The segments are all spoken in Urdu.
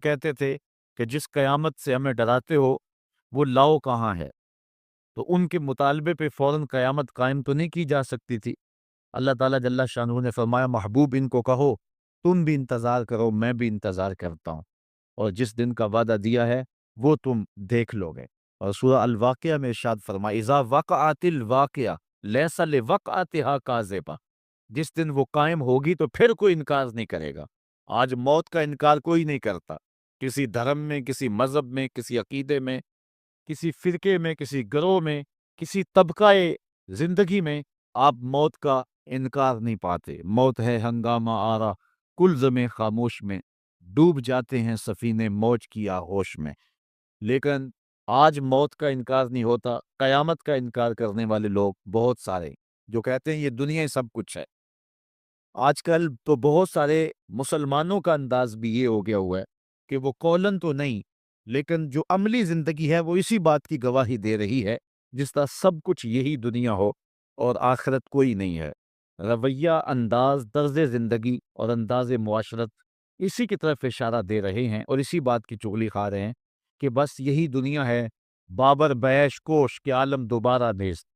کہتے تھے کہ جس قیامت سے ہمیں ڈراتے ہو وہ لاؤ کہاں ہے، تو ان کے مطالبے پہ فوراً قیامت قائم تو نہیں کی جا سکتی تھی۔ اللہ تعالیٰ جل شانہ نے فرمایا محبوب ان کو کہو تم بھی انتظار کرو، میں بھی انتظار کرتا ہوں، اور جس دن کا وعدہ دیا ہے وہ تم دیکھ لو گے۔ اور سورہ الواقعہ میں ارشاد فرمایا اذا وقعت الواقعہ لیس لوقعتها کاذبہ، جس دن وہ قائم ہوگی تو پھر کوئی انکار نہیں کرے گا۔ آج موت کا انکار کوئی نہیں کرتا، کسی دھرم میں، کسی مذہب میں، کسی عقیدے میں، کسی فرقے میں، کسی گروہ میں، کسی طبقہ زندگی میں آپ موت کا انکار نہیں پاتے۔ موت ہے ہنگامہ آرا کلزم خاموش میں، ڈوب جاتے ہیں سفینے موج کی آغوش میں۔ لیکن آج موت کا انکار نہیں ہوتا، قیامت کا انکار کرنے والے لوگ بہت سارے جو کہتے ہیں یہ دنیا ہی سب کچھ ہے۔ آج کل تو بہت سارے مسلمانوں کا انداز بھی یہ ہو گیا ہوا ہے کہ وہ قولاً تو نہیں لیکن جو عملی زندگی ہے وہ اسی بات کی گواہی دے رہی ہے جس طرح سب کچھ یہی دنیا ہو اور آخرت کوئی نہیں ہے۔ رویہ، انداز، طرز زندگی اور انداز معاشرت اسی کی طرف اشارہ دے رہے ہیں اور اسی بات کی چغلی کھا رہے ہیں کہ بس یہی دنیا ہے، بابر بیش کوش کہ عالم دوبارہ نیست۔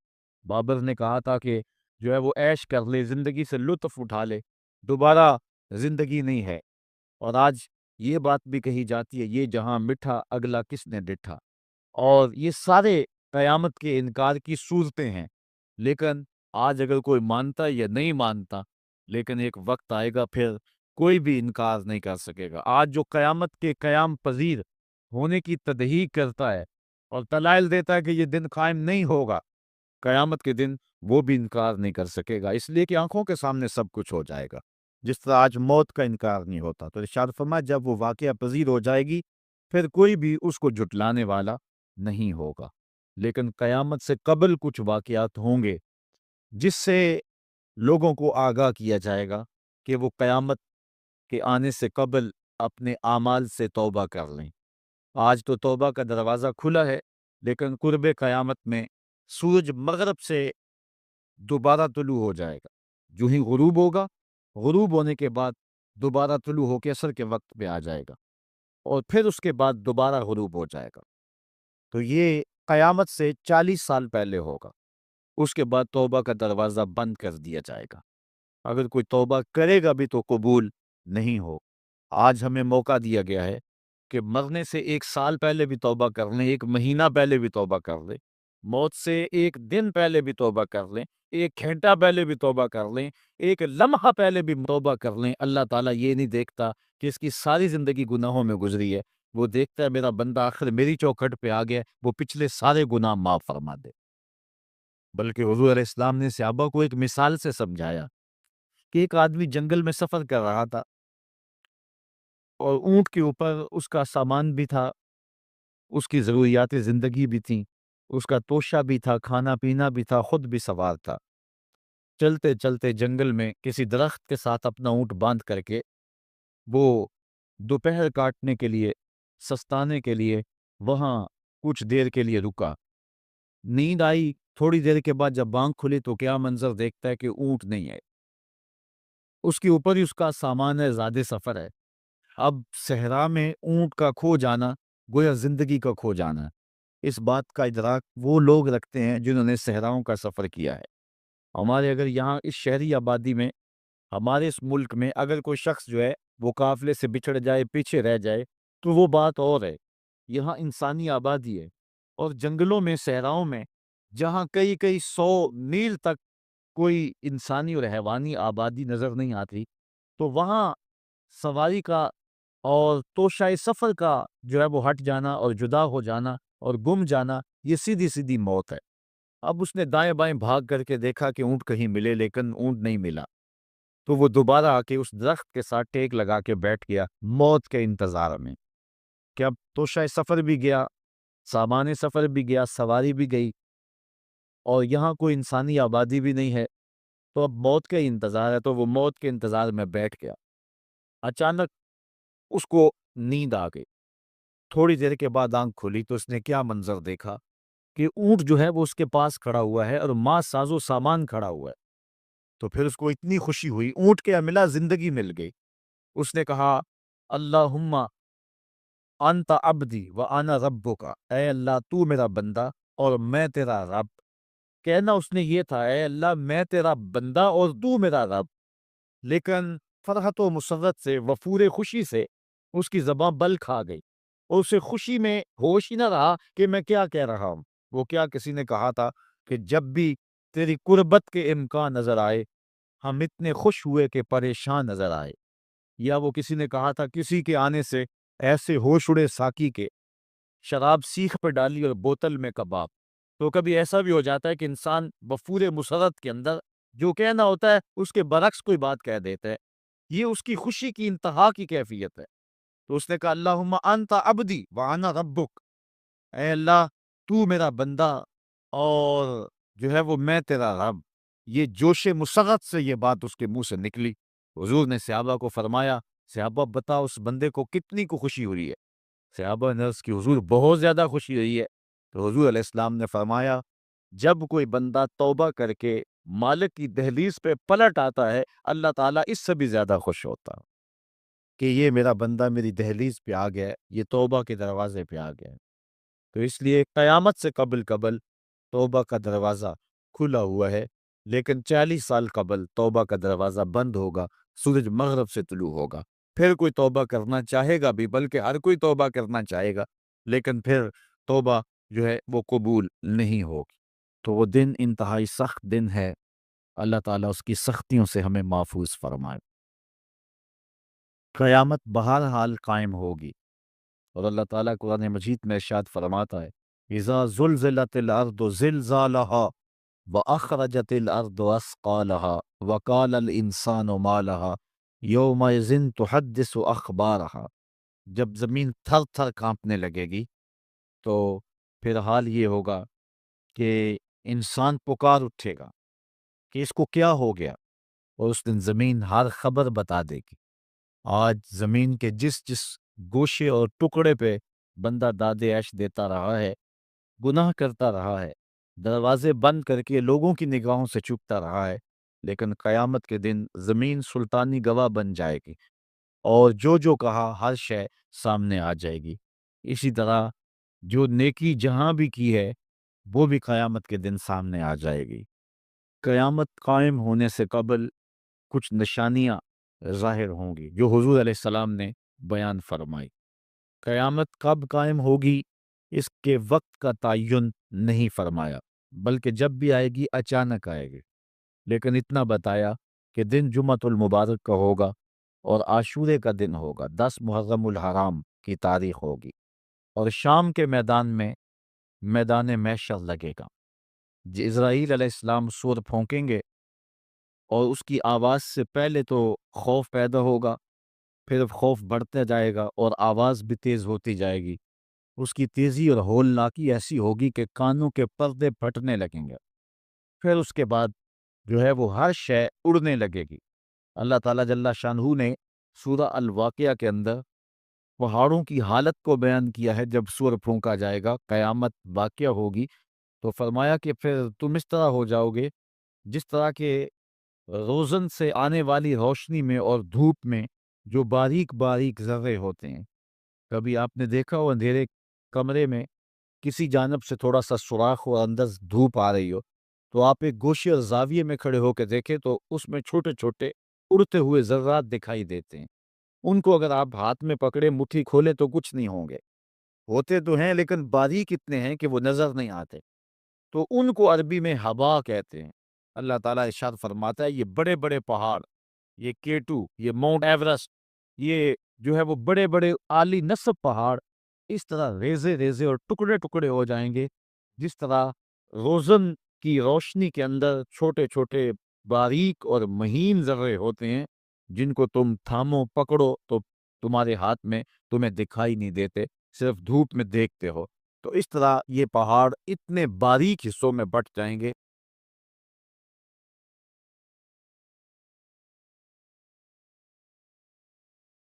بابر نے کہا تھا کہ جو ہے وہ عیش کر لے، زندگی سے لطف اٹھا لے، دوبارہ زندگی نہیں ہے۔ اور آج یہ بات بھی کہی جاتی ہے یہ جہاں مٹھا اگلا کس نے ڈٹھا، اور یہ سارے قیامت کے انکار کی صورتیں ہیں۔ لیکن آج اگر کوئی مانتا یا نہیں مانتا، لیکن ایک وقت آئے گا پھر کوئی بھی انکار نہیں کر سکے گا۔ آج جو قیامت کے قیام پذیر ہونے کی تدہیق کرتا ہے اور دلائل دیتا ہے کہ یہ دن قائم نہیں ہوگا، قیامت کے دن وہ بھی انکار نہیں کر سکے گا، اس لیے کہ آنکھوں کے سامنے سب کچھ ہو جائے گا، جس طرح آج موت کا انکار نہیں ہوتا۔ تو ارشاد فرمایا جب وہ واقعہ پذیر ہو جائے گی پھر کوئی بھی اس کو جھٹلانے والا نہیں ہوگا۔ لیکن قیامت سے قبل کچھ واقعات ہوں گے جس سے لوگوں کو آگاہ کیا جائے گا کہ وہ قیامت کے آنے سے قبل اپنے اعمال سے توبہ کر لیں۔ آج تو توبہ کا دروازہ کھلا ہے، لیکن قرب قیامت میں سورج مغرب سے دوبارہ طلوع ہو جائے گا، جو ہی غروب ہوگا، غروب ہونے کے بعد دوبارہ طلوع ہو کے عصر کے وقت پہ آ جائے گا، اور پھر اس کے بعد دوبارہ غروب ہو جائے گا۔ تو یہ قیامت سے 40 سال پہلے ہوگا۔ اس کے بعد توبہ کا دروازہ بند کر دیا جائے گا، اگر کوئی توبہ کرے گا بھی تو قبول نہیں ہو۔ آج ہمیں موقع دیا گیا ہے کہ مرنے سے 1 سال پہلے بھی توبہ کر لیں، 1 مہینہ پہلے بھی توبہ کر لیں، موت سے 1 دن پہلے بھی توبہ کر لیں، 1 گھنٹہ پہلے بھی توبہ کر لیں، 1 لمحہ پہلے بھی توبہ کر لیں۔ اللہ تعالیٰ یہ نہیں دیکھتا کہ اس کی ساری زندگی گناہوں میں گزری ہے، وہ دیکھتا ہے میرا بندہ آخر میری چوکھٹ پہ آ گیا، وہ پچھلے سارے گناہ معاف فرما دے۔ بلکہ حضور علیہ السلام نے صحابہ کو ایک مثال سے سمجھایا کہ ایک آدمی جنگل میں سفر کر رہا تھا اور اونٹ کے اوپر اس کا سامان بھی تھا، اس کی ضروریات زندگی بھی تھیں، اس کا توشہ بھی تھا، کھانا پینا بھی تھا، خود بھی سوار تھا۔ چلتے چلتے جنگل میں کسی درخت کے ساتھ اپنا اونٹ باندھ کر کے وہ دوپہر کاٹنے کے لیے، سستانے کے لیے وہاں کچھ دیر کے لیے رکا۔ نیند آئی، تھوڑی دیر کے بعد جب آنکھ کھلی تو کیا منظر دیکھتا ہے کہ اونٹ نہیں ہے، اس کے اوپر ہی اس کا سامان ہے، زیادہ سفر ہے۔ اب صحرا میں اونٹ کا کھو جانا گویا زندگی کا کھو جانا ہے۔ اس بات کا ادراک وہ لوگ رکھتے ہیں جنہوں نے صحراؤں کا سفر کیا ہے۔ ہمارے اگر یہاں اس شہری آبادی میں، ہمارے اس ملک میں اگر کوئی شخص جو ہے وہ قافلے سے بچھڑ جائے، پیچھے رہ جائے تو وہ بات اور ہے۔ یہاں انسانی آبادی ہے، اور جنگلوں میں، صحراؤں میں جہاں کئی کئی 100 میل تک کوئی انسانی اور حیوانی آبادی نظر نہیں آتی، تو وہاں سواری کا اور توشہ سفر کا جو ہے وہ ہٹ جانا اور جدا ہو جانا اور گم جانا، یہ سیدھی سیدھی موت ہے۔ اب اس نے دائیں بائیں بھاگ کر کے دیکھا کہ اونٹ کہیں ملے، لیکن اونٹ نہیں ملا، تو وہ دوبارہ آ کے اس درخت کے ساتھ ٹیک لگا کے بیٹھ گیا موت کے انتظار میں کہ اب توشہ سفر بھی گیا، سامان سفر بھی گیا، سواری بھی گئی، اور یہاں کوئی انسانی آبادی بھی نہیں ہے، تو اب موت کا ہی انتظار ہے۔ تو وہ موت کے انتظار میں بیٹھ گیا۔ اچانک اس کو نیند آ گئی، تھوڑی دیر کے بعد آنکھ کھلی تو اس نے کیا منظر دیکھا کہ اونٹ جو ہے وہ اس کے پاس کھڑا ہوا ہے اور ماں ساز و سامان کھڑا ہوا ہے۔ تو پھر اس کو اتنی خوشی ہوئی، اونٹ کے ملا، زندگی مل گئی۔ اس نے کہا اللہم انت عبدی و انا ربک، اے اللہ تو میرا بندہ اور میں تیرا رب۔ کہنا اس نے یہ تھا، اے اللہ میں تیرا بندہ اور تو میرا رب، لیکن فرحت و مسرت سے، وفور خوشی سے اس کی زبان بل کھا گئی اور اسے خوشی میں ہوش ہی نہ رہا کہ میں کیا کہہ رہا ہوں۔ وہ کیا کسی نے کہا تھا کہ جب بھی تیری قربت کے امکان نظر آئے ہم اتنے خوش ہوئے کہ پریشان نظر آئے، یا وہ کسی نے کہا تھا کسی کے آنے سے ایسے ہوش اڑے ساکی کے، شراب سیخ پہ ڈالی اور بوتل میں کباب۔ تو کبھی ایسا بھی ہو جاتا ہے کہ انسان بفور مسرت کے اندر جو کہنا ہوتا ہے اس کے برعکس کوئی بات کہہ دیتا ہے، یہ اس کی خوشی کی انتہا کی کیفیت ہے۔ تو اس نے کہا اللہم انت عبدی وانا ربک، اے اللہ تو میرا بندہ اور جو ہے وہ میں تیرا رب۔ یہ جوش مسرت سے یہ بات اس کے منہ سے نکلی۔ حضور نے صحابہ کو فرمایا، صحابہ بتاؤ اس بندے کو کتنی کو خوشی ہوئی ہے؟ صحابہ نے عرض کی حضور بہت زیادہ خوشی ہوئی ہے۔ تو حضور علیہ السلام نے فرمایا جب کوئی بندہ توبہ کر کے مالک کی دہلیز پہ پلٹ آتا ہے اللہ تعالیٰ اس سے بھی زیادہ خوش ہوتا کہ یہ میرا بندہ میری دہلیز پہ آ گیا ہے، یہ توبہ کے دروازے پہ آ گیا ہے۔ تو اس لیے قیامت سے قبل توبہ کا دروازہ کھلا ہوا ہے، لیکن 40 سال قبل توبہ کا دروازہ بند ہوگا، سورج مغرب سے طلوع ہوگا۔ پھر کوئی توبہ کرنا چاہے گا بھی، بلکہ ہر کوئی توبہ کرنا چاہے گا، لیکن پھر توبہ جو ہے وہ قبول نہیں ہوگی۔ تو وہ دن انتہائی سخت دن ہے، اللہ تعالیٰ اس کی سختیوں سے ہمیں محفوظ فرمائے۔ قیامت بہرحال قائم ہوگی، اور اللہ تعالیٰ قرآن مجید میں ارشاد فرماتا ہے اذا زلزلت الارض زلزالها واخرجت الارض اثقالها وقال الانسان ما لها يومئذ تحدث اخبارها۔ جب زمین تھر تھر کانپنے لگے گی تو پھر حال یہ ہوگا کہ انسان پکار اٹھے گا کہ اس کو کیا ہو گیا، اور اس دن زمین ہر خبر بتا دے گی۔ آج زمین کے جس جس گوشے اور ٹکڑے پہ بندہ داد عیش دیتا رہا ہے، گناہ کرتا رہا ہے، دروازے بند کر کے لوگوں کی نگاہوں سے چھپتا رہا ہے، لیکن قیامت کے دن زمین سلطانی گواہ بن جائے گی اور جو کہا ہر شے سامنے آ جائے گی۔ اسی طرح جو نیکی جہاں بھی کی ہے وہ بھی قیامت کے دن سامنے آ جائے گی۔ قیامت قائم ہونے سے قبل کچھ نشانیاں ظاہر ہوں گی جو حضور علیہ السلام نے بیان فرمائی۔ قیامت کب قائم ہوگی اس کے وقت کا تعین نہیں فرمایا، بلکہ جب بھی آئے گی اچانک آئے گی، لیکن اتنا بتایا کہ دن جمعۃ المبارک کا ہوگا اور عاشورے کا دن ہوگا، 10 محرم الحرام کی تاریخ ہوگی، اور شام کے میدان میں میدان محشر لگے گا۔ اسرائیل علیہ السلام سور پھونکیں گے اور اس کی آواز سے پہلے تو خوف پیدا ہوگا، پھر خوف بڑھتا جائے گا اور آواز بھی تیز ہوتی جائے گی۔ اس کی تیزی اور ہولناکی ایسی ہوگی کہ کانوں کے پردے پھٹنے لگیں گے۔ پھر اس کے بعد جو ہے وہ ہر شے اڑنے لگے گی۔ اللہ تعالیٰ جل شانہ نے سورہ الواقعہ کے اندر پہاڑوں کی حالت کو بیان کیا ہے۔ جب سور پھونکا جائے گا، قیامت واقعہ ہوگی، تو فرمایا کہ پھر تم اس طرح ہو جاؤ گے جس طرح کے روزن سے آنے والی روشنی میں اور دھوپ میں جو باریک باریک ذرے ہوتے ہیں۔ کبھی آپ نے دیکھا ہو اندھیرے کمرے میں کسی جانب سے تھوڑا سا سوراخ ہو، اندر دھوپ آ رہی ہو، تو آپ ایک گوشے اور زاویے میں کھڑے ہو کے دیکھیں تو اس میں چھوٹے چھوٹے اڑتے ہوئے ذرات دکھائی دیتے ہیں۔ ان کو اگر آپ ہاتھ میں پکڑے مٹھی کھولے تو کچھ نہیں ہوں گے، ہوتے تو ہیں لیکن باریک اتنے ہیں کہ وہ نظر نہیں آتے، تو ان کو عربی میں ہوا کہتے ہیں۔ اللہ تعالیٰ ارشاد فرماتا ہے یہ بڑے بڑے پہاڑ، یہ کیٹو، یہ ماؤنٹ ایورسٹ، یہ جو ہے وہ بڑے بڑے عالی نصب پہاڑ اس طرح ریزے ریزے اور ٹکڑے ٹکڑے ہو جائیں گے جس طرح روزن کی روشنی کے اندر چھوٹے چھوٹے باریک اور مہین ذرے ہوتے ہیں جن کو تم تھامو پکڑو تو تمہارے ہاتھ میں تمہیں دکھائی نہیں دیتے، صرف دھوپ میں دیکھتے ہو۔ تو اس طرح یہ پہاڑ اتنے باریک حصوں میں بٹ جائیں گے